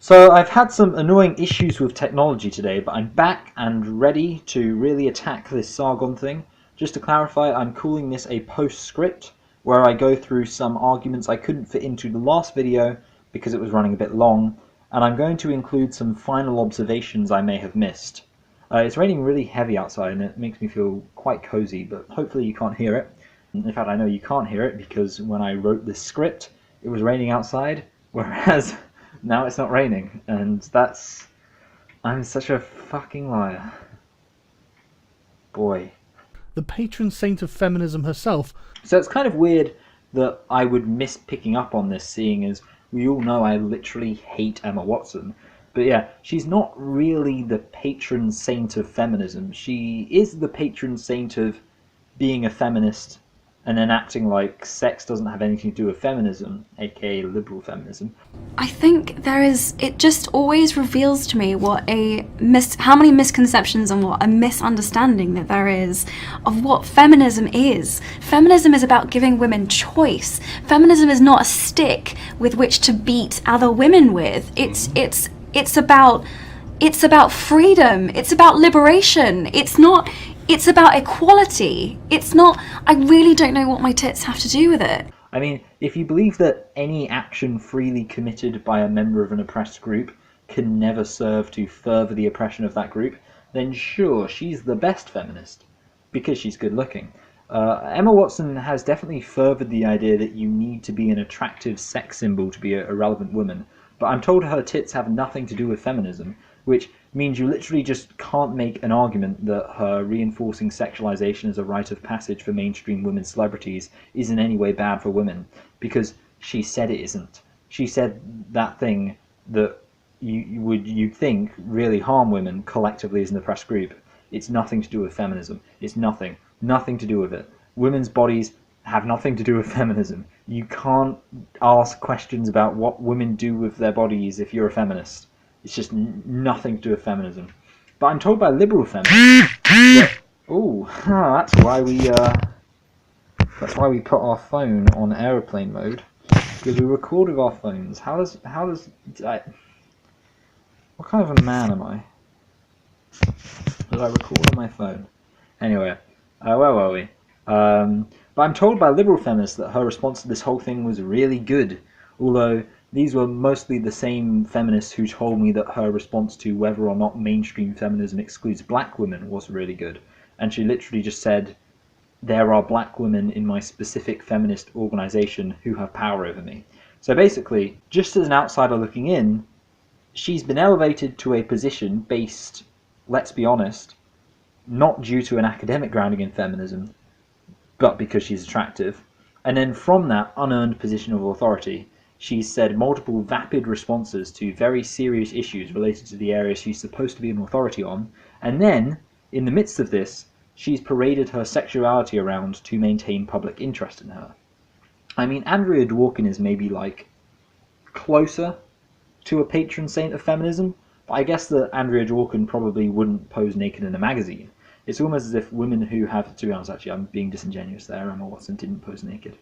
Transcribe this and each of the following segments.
So I've had some annoying issues with technology today, but I'm back and ready to really attack this Sargon thing. Just to clarify, I'm calling this a PostScript, where I go through some arguments I couldn't fit into the last video because it was running a bit long, and I'm going to include some final observations I may have missed. It's raining really heavy outside and it makes me feel quite cozy, but hopefully you can't hear it. In fact, I know you can't hear it because when I wrote this script, it was raining outside, whereas now it's not raining, and I'm such a fucking liar. Boy. The patron saint of feminism herself. So it's kind of weird that I would miss picking up on this, seeing as we all know I literally hate Emma Watson. But yeah, she's not really the patron saint of feminism. She is the patron saint of being a feminist and then acting like sex doesn't have anything to do with feminism, aka liberal feminism. I think it just always reveals to me how many misconceptions and what a misunderstanding that there is of what feminism is. Feminism is about giving women choice. Feminism is not a stick with which to beat other women with. It's about freedom. It's about liberation. It's about equality. I really don't know what my tits have to do with it. I mean, if you believe that any action freely committed by a member of an oppressed group can never serve to further the oppression of that group, then sure, she's the best feminist, because she's good looking. Emma Watson has definitely furthered the idea that you need to be an attractive sex symbol to be a relevant woman, but I'm told her tits have nothing to do with feminism, which means you literally just can't make an argument that her reinforcing sexualization as a rite of passage for mainstream women celebrities is in any way bad for women, because she said it isn't. She said that thing that you'd think really harm women collectively as an oppressed group. It's nothing to do with feminism. It's nothing to do with it. Women's bodies have nothing to do with feminism. You can't ask questions about what women do with their bodies if you're a feminist. It's just nothing to do with feminism. But I'm told by liberal feminists that, that's why we put our phone on aeroplane mode, because we record with our phones. What kind of a man am I? Did I record on my phone? Anyway, where were we? But I'm told by liberal feminists that her response to this whole thing was really good, although these were mostly the same feminists who told me that her response to whether or not mainstream feminism excludes black women was really good. And she literally just said, there are black women in my specific feminist organization who have power over me. So basically, just as an outsider looking in, she's been elevated to a position based, let's be honest, not due to an academic grounding in feminism, but because she's attractive. And then from that unearned position of authority, she's said multiple vapid responses to very serious issues related to the areas she's supposed to be an authority on, and then, in the midst of this, she's paraded her sexuality around to maintain public interest in her. I mean, Andrea Dworkin is maybe, closer to a patron saint of feminism, but I guess that Andrea Dworkin probably wouldn't pose naked in a magazine. It's almost as if women who have, to be honest actually, I'm being disingenuous there, Emma Watson didn't pose naked.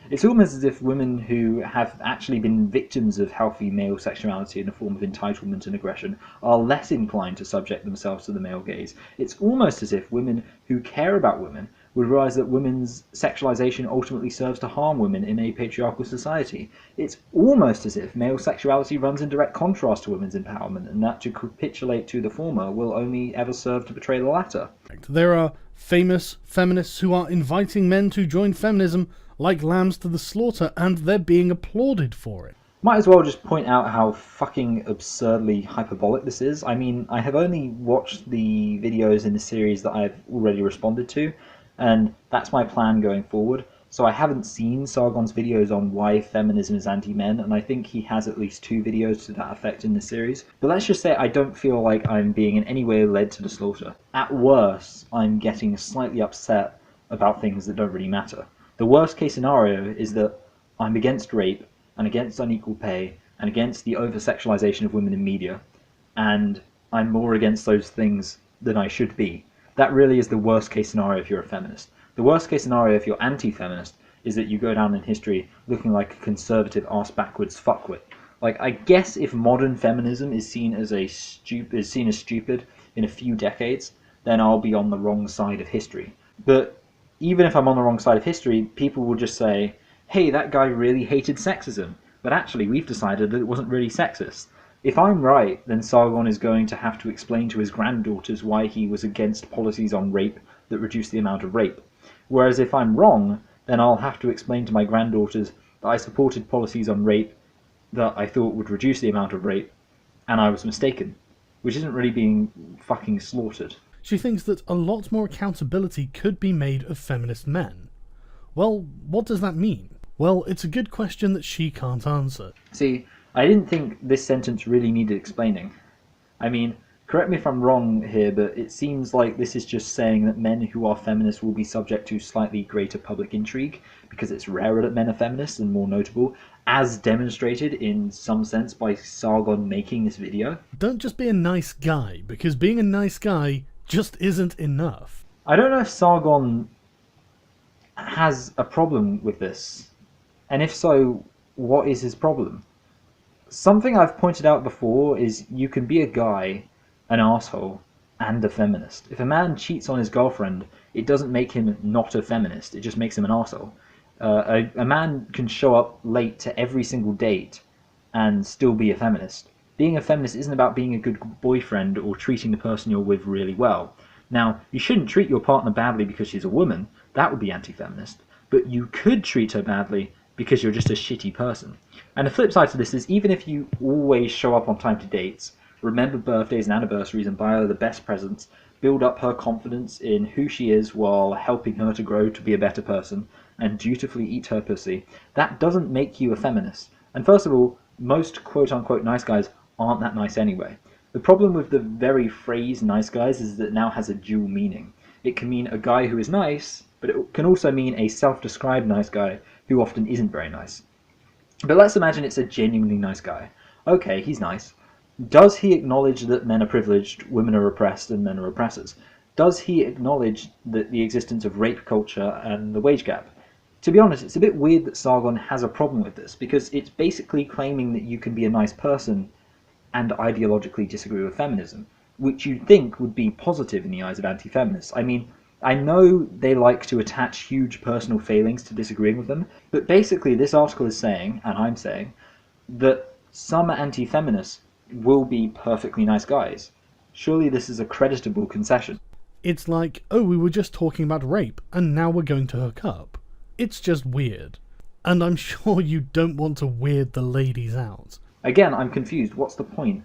It's almost as if women who have actually been victims of healthy male sexuality in a form of entitlement and aggression are less inclined to subject themselves to the male gaze. It's almost as if women who care about women would realize that women's sexualization ultimately serves to harm women in a patriarchal society. It's almost as if male sexuality runs in direct contrast to women's empowerment, and that to capitulate to the former will only ever serve to betray the latter. There are famous feminists who are inviting men to join feminism like lambs to the slaughter, and they're being applauded for it. Might as well just point out how fucking absurdly hyperbolic this is. I mean, I have only watched the videos in the series that I've already responded to, and that's my plan going forward. So I haven't seen Sargon's videos on why feminism is anti-men, and I think he has at least 2 videos to that effect in the series. But let's just say I don't feel like I'm being in any way led to the slaughter. At worst, I'm getting slightly upset about things that don't really matter. The worst case scenario is that I'm against rape, and against unequal pay, and against the over-sexualization of women in media, and I'm more against those things than I should be. That really is the worst case scenario if you're a feminist. The worst case scenario if you're anti-feminist is that you go down in history looking like a conservative arse-backwards fuckwit. Like, I guess if modern feminism is seen as stupid in a few decades, then I'll be on the wrong side of history. But even if I'm on the wrong side of history, people will just say, hey, that guy really hated sexism, but actually we've decided that it wasn't really sexist. If I'm right, then Sargon is going to have to explain to his granddaughters why he was against policies on rape that reduce the amount of rape. Whereas if I'm wrong, then I'll have to explain to my granddaughters that I supported policies on rape that I thought would reduce the amount of rape, and I was mistaken, which isn't really being fucking slaughtered. She thinks that a lot more accountability could be made of feminist men. Well, what does that mean? Well, it's a good question that she can't answer. See, I didn't think this sentence really needed explaining. I mean, correct me if I'm wrong here, but it seems like this is just saying that men who are feminists will be subject to slightly greater public intrigue, because it's rarer that men are feminists and more notable, as demonstrated in some sense by Sargon making this video. Don't just be a nice guy, because being a nice guy just isn't enough. I don't know if Sargon has a problem with this, and if so, what is his problem? Something I've pointed out before is you can be a guy, an asshole, and a feminist. If a man cheats on his girlfriend, it doesn't make him not a feminist, it just makes him an asshole. A man can show up late to every single date and still be a feminist. Being a feminist isn't about being a good boyfriend or treating the person you're with really well. Now, you shouldn't treat your partner badly because she's a woman, that would be anti-feminist, but you could treat her badly because you're just a shitty person. And the flip side to this is, even if you always show up on time to dates, remember birthdays and anniversaries and buy her the best presents, build up her confidence in who she is while helping her to grow to be a better person, and dutifully eat her pussy, that doesn't make you a feminist. And first of all, most quote-unquote nice guys aren't that nice anyway. The problem with the very phrase nice guys is that it now has a dual meaning. It can mean a guy who is nice, but it can also mean a self-described nice guy who often isn't very nice. But let's imagine it's a genuinely nice guy. Okay, he's nice. Does he acknowledge that men are privileged, women are oppressed, and men are oppressors? Does he acknowledge that the existence of rape culture and the wage gap? To be honest, it's a bit weird that Sargon has a problem with this, because it's basically claiming that you can be a nice person and ideologically disagree with feminism, which you'd think would be positive in the eyes of anti-feminists. I mean, I know they like to attach huge personal failings to disagreeing with them, but basically this article is saying, and I'm saying, that some anti-feminists will be perfectly nice guys. Surely this is a creditable concession. It's like, oh, we were just talking about rape, and now we're going to hook up. It's just weird. And I'm sure you don't want to weird the ladies out. Again, I'm confused. What's the point?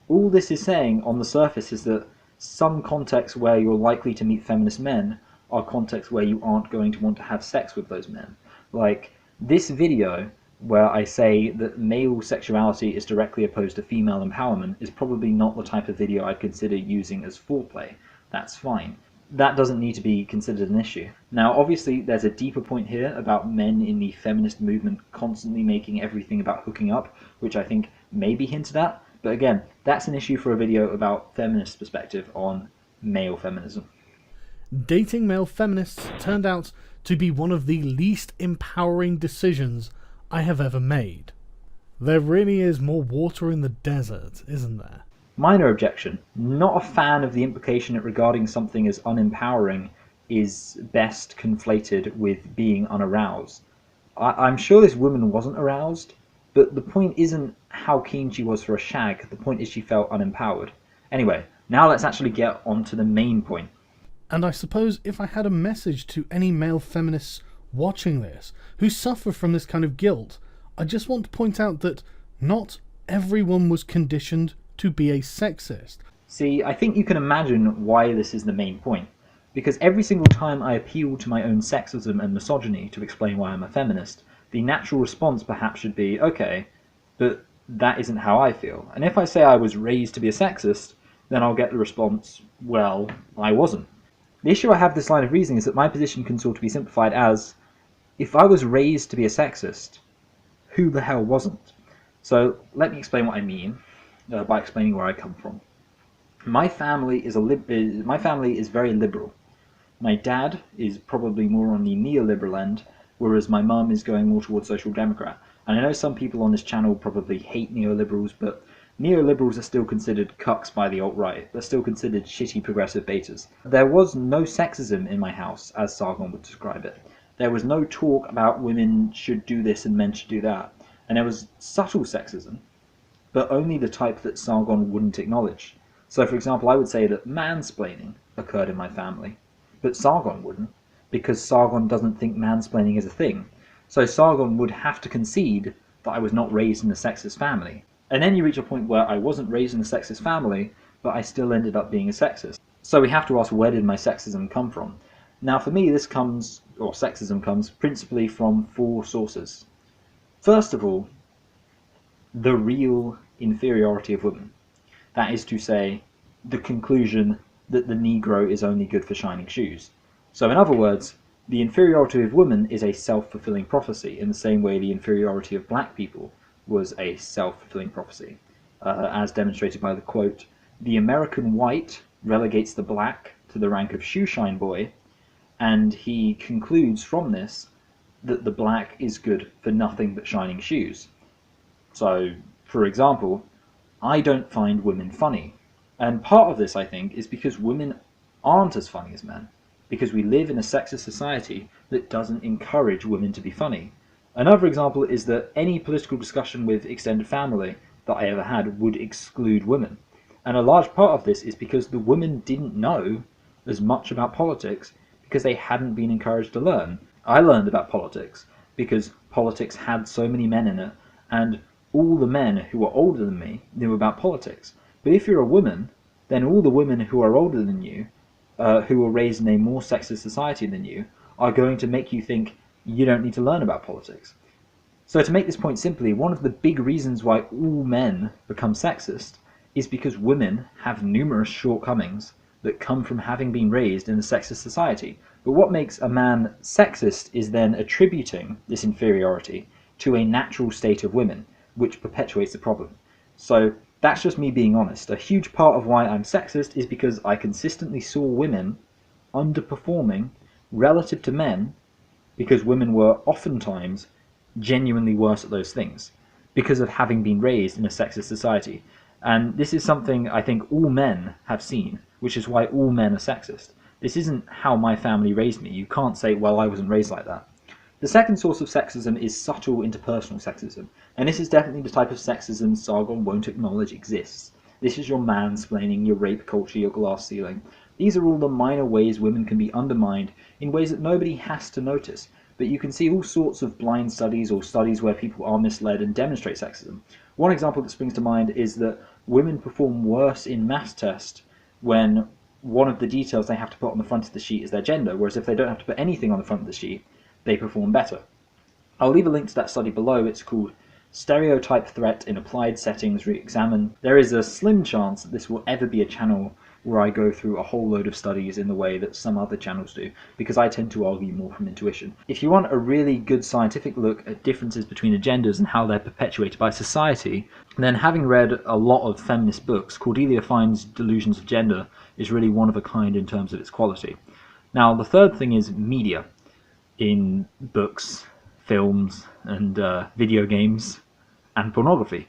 All this is saying on the surface is that some contexts where you're likely to meet feminist men are contexts where you aren't going to want to have sex with those men. Like, this video where I say that male sexuality is directly opposed to female empowerment is probably not the type of video I'd consider using as foreplay. That's fine. That doesn't need to be considered an issue. Now, obviously, there's a deeper point here about men in the feminist movement constantly making everything about hooking up, which I think may be hinted at. But again, that's an issue for a video about feminist perspective on male feminism. Dating male feminists turned out to be one of the least empowering decisions I have ever made. There really is more water in the desert, isn't there? Minor objection. Not a fan of the implication that regarding something as unempowering is best conflated with being unaroused. I'm sure this woman wasn't aroused, but the point isn't how keen she was for a shag, the point is she felt unempowered. Anyway, now let's actually get on to the main point. And I suppose if I had a message to any male feminists watching this who suffer from this kind of guilt, I just want to point out that not everyone was conditioned to be a sexist. See, I think you can imagine why this is the main point. Because every single time I appeal to my own sexism and misogyny to explain why I'm a feminist, the natural response perhaps should be, okay, but that isn't how I feel. And if I say I was raised to be a sexist, then I'll get the response, well, I wasn't. The issue I have with this line of reasoning is that my position can sort of be simplified as, if I was raised to be a sexist, who the hell wasn't? So let me explain what I mean by explaining where I come from. My family is very liberal. My dad is probably more on the neoliberal end, whereas my mum is going more towards social democrat. And I know some people on this channel probably hate neoliberals, but neoliberals are still considered cucks by the alt-right. They're still considered shitty progressive betas. There was no sexism in my house, as Sargon would describe it. There was no talk about women should do this and men should do that. And there was subtle sexism, but only the type that Sargon wouldn't acknowledge. So, for example, I would say that mansplaining occurred in my family, but Sargon wouldn't, because Sargon doesn't think mansplaining is a thing. So Sargon would have to concede that I was not raised in a sexist family. And then you reach a point where I wasn't raised in a sexist family, but I still ended up being a sexist. So we have to ask, where did my sexism come from? Now for me, sexism comes principally from 4 sources. First of all, the real inferiority of women. That is to say, the conclusion that the Negro is only good for shining shoes. So in other words, the inferiority of women is a self-fulfilling prophecy, in the same way the inferiority of black people was a self-fulfilling prophecy, as demonstrated by the quote, "The American white relegates the black to the rank of shoeshine boy," and he concludes from this that the black is good for nothing but shining shoes. So, for example, I don't find women funny, and part of this, I think, is because women aren't as funny as men, because we live in a sexist society that doesn't encourage women to be funny. Another example is that any political discussion with extended family that I ever had would exclude women. And a large part of this is because the women didn't know as much about politics because they hadn't been encouraged to learn. I learned about politics because politics had so many men in it, and all the men who were older than me knew about politics. But if you're a woman, then all the women who are older than you, who were raised in a more sexist society than you, are going to make you think you don't need to learn about politics. So to make this point simply, one of the big reasons why all men become sexist is because women have numerous shortcomings that come from having been raised in a sexist society. But what makes a man sexist is then attributing this inferiority to a natural state of women, which perpetuates the problem. So that's just me being honest. A huge part of why I'm sexist is because I consistently saw women underperforming relative to men, because women were oftentimes genuinely worse at those things because of having been raised in a sexist society. And this is something I think all men have seen, which is why all men are sexist. This isn't how my family raised me. You can't say, well, I wasn't raised like that. The second source of sexism is subtle interpersonal sexism, and this is definitely the type of sexism Sargon won't acknowledge exists. This is your mansplaining, your rape culture, your glass ceiling. These are all the minor ways women can be undermined in ways that nobody has to notice, but you can see all sorts of blind studies or studies where people are misled and demonstrate sexism. One example that springs to mind is that women perform worse in maths test when one of the details they have to put on the front of the sheet is their gender, whereas if they don't have to put anything on the front of the sheet, they perform better. I'll leave a link to that study below. It's called Stereotype Threat in Applied Settings Re-Examined. There is a slim chance that this will ever be a channel where I go through a whole load of studies in the way that some other channels do, because I tend to argue more from intuition. If you want a really good scientific look at differences between agendas and how they're perpetuated by society, then having read a lot of feminist books, Cordelia Fine's Delusions of Gender is really one of a kind in terms of its quality. Now, the third thing is media. In books, films, and video games, and pornography.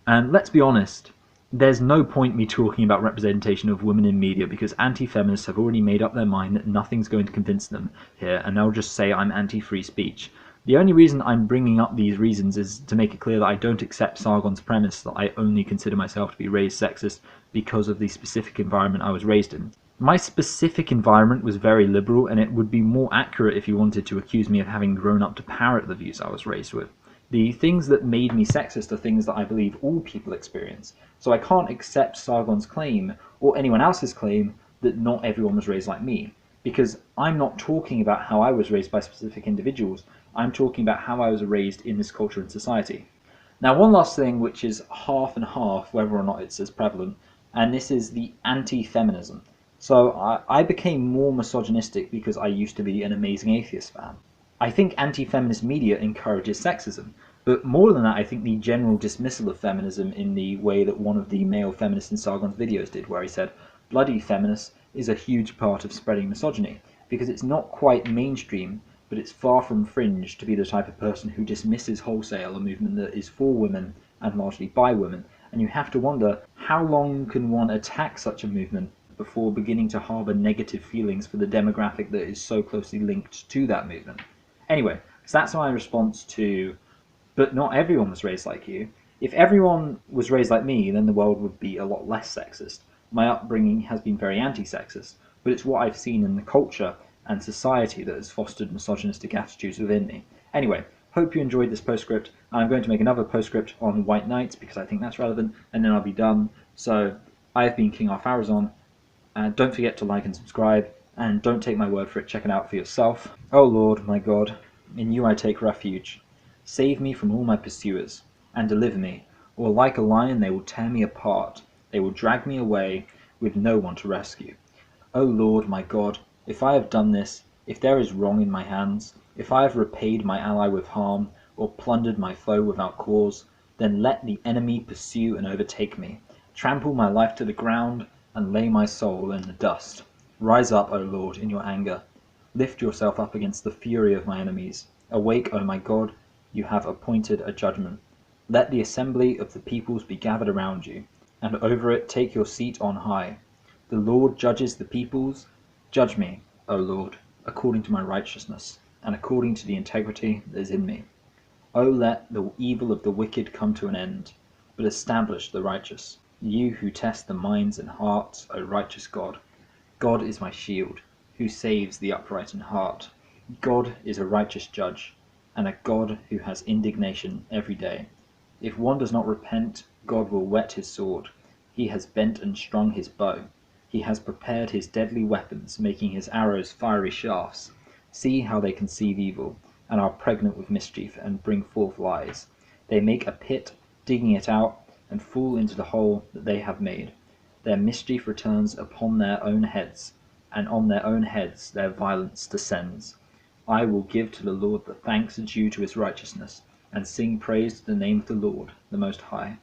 And let's be honest, there's no point me talking about representation of women in media because anti-feminists have already made up their mind that nothing's going to convince them here, and they'll just say I'm anti-free speech. The only reason I'm bringing up these reasons is to make it clear that I don't accept Sargon's premise that I only consider myself to be raised sexist because of the specific environment I was raised in. My specific environment was very liberal, and it would be more accurate if you wanted to accuse me of having grown up to parrot the views I was raised with. The things that made me sexist are things that I believe all people experience, so I can't accept Sargon's claim, or anyone else's claim, that not everyone was raised like me, because I'm not talking about how I was raised by specific individuals, I'm talking about how I was raised in this culture and society. Now, one last thing, which is half and half, whether or not it's as prevalent, and this is the anti-feminism. So I became more misogynistic because I used to be an Amazing Atheist fan. I think anti-feminist media encourages sexism, but more than that, I think the general dismissal of feminism in the way that one of the male feminists in Sargon's videos did, where he said, bloody feminists is a huge part of spreading misogyny, because it's not quite mainstream but it's far from fringe to be the type of person who dismisses wholesale a movement that is for women and largely by women, and you have to wonder, how long can one attack such a movement before beginning to harbour negative feelings for the demographic that is so closely linked to that movement? Anyway, so that's my response to, but not everyone was raised like you. If everyone was raised like me, then the world would be a lot less sexist. My upbringing has been very anti-sexist, but it's what I've seen in the culture and society that has fostered misogynistic attitudes within me. Anyway, hope you enjoyed this postscript. I'm going to make another postscript on white knights because I think that's relevant, and then I'll be done. So, I've been King Arpharazon, and don't forget to like and subscribe, and don't take my word for it, check it out for yourself. O Lord, my God, in you I take refuge. Save me from all my pursuers, and deliver me, or like a lion they will tear me apart, they will drag me away, with no one to rescue. O Lord, my God, if I have done this, if there is wrong in my hands, if I have repaid my ally with harm, or plundered my foe without cause, then let the enemy pursue and overtake me, trample my life to the ground, and lay my soul in the dust. Rise up, O Lord, in your anger. Lift yourself up against the fury of my enemies. Awake, O my God, you have appointed a judgment. Let the assembly of the peoples be gathered around you, and over it take your seat on high. The Lord judges the peoples. Judge me, O Lord, according to my righteousness, and according to the integrity that is in me. O let the evil of the wicked come to an end, but establish the righteous. You who test the minds and hearts, O righteous God. God is my shield, who saves the upright in heart. God is a righteous judge, and a God who has indignation every day. If one does not repent, God will whet his sword. He has bent and strung his bow. He has prepared his deadly weapons, making his arrows fiery shafts. See how they conceive evil, and are pregnant with mischief, and bring forth lies. They make a pit, digging it out, and fall into the hole that they have made. Their mischief returns upon their own heads, and on their own heads their violence descends. I will give to the Lord the thanks due to his righteousness, and sing praise to the name of the Lord, the Most High.